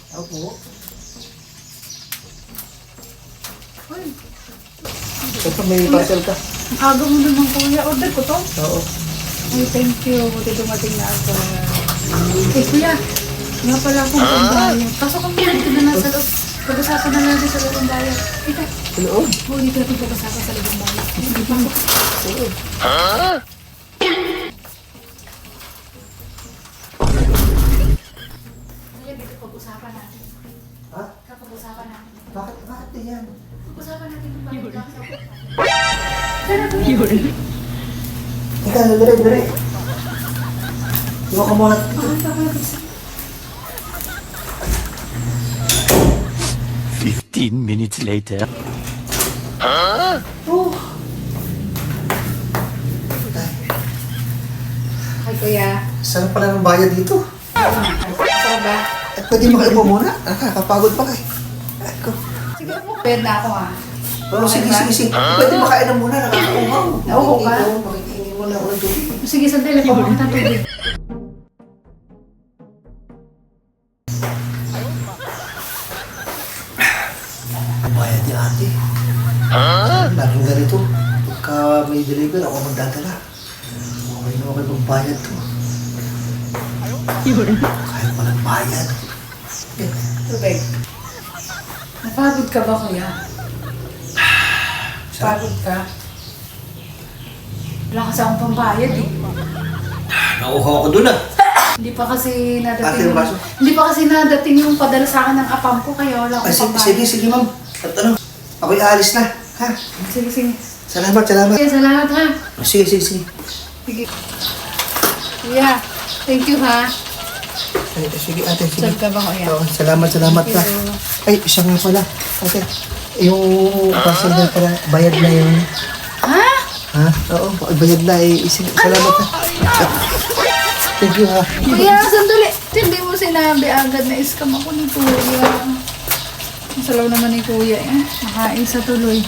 Opo. Uy, Ito may parcel ka. aga mo naman kuya. Order ko to. Oo. Ay, thank you. Buti dumating na ako. Eh, kuya. Nga pala akong pambayad. Pasok kami dito na nasa loob. Pag-usapan na natin sa loob ng bayan. Ika. Hello? Oo, dito natin pag-usapan sa loob ng bayan. Sige, pasok. Oo. Kuya, dito pag-usapan natin. Ha? Kapag-usapan natin. Bakit yan? Pag-usapan natin yung bayan. Ika, dali. Iwa ka muna. Mahal pa kuya. 15 minutes later. Oh. Ay, kuya. Saan pala ng bayad dito? Sarap ba? Eh, pwede makaipo muna? Nakakapagod pa kayo. Ako. Sige po. Pwede na ako ha. Oo, sige. Pwede makain na muna. Nakakauhaw. Nauho ka? Makikinig muna ako ng tubig. Sige, sandali po. Pakita tubig. Bayad ni ate. Laging ganito. Pagka may deliver, ako magdadala. Okay na ako magbayad to. Kahit walang bayad. Tubig. Napagod ka ba, kuya? Pagod ka? Wala kasi akong pambayad eh. Nauhaw ako dun ah. Hindi pa kasi Ate, nadating yung baso? Hindi pa kasi nadating yung padala sa akin ng apam ko, kaya wala Ay, akong pambayad. sige ma'am. At ano, ako'y aalis na. Ha? Sige. Salamat. Kuya, salamat ha. Sige. Sige. Kuya, thank you ha. Ay, sige ate, sige. Saan ka ba, kuya? Oo, salamat ka. Thank you. Ay, siya nga pala. Ate, yung parcel na pala, bayad na yun. Ha? Ha? Oo, bayad na eh. Salamat na. Thank you ha. Kuya, sandali. Hindi mo sinabi agad na iskam ako ni kuya. Ang salaw naman ni kuya eh. Nakain sa tuloy.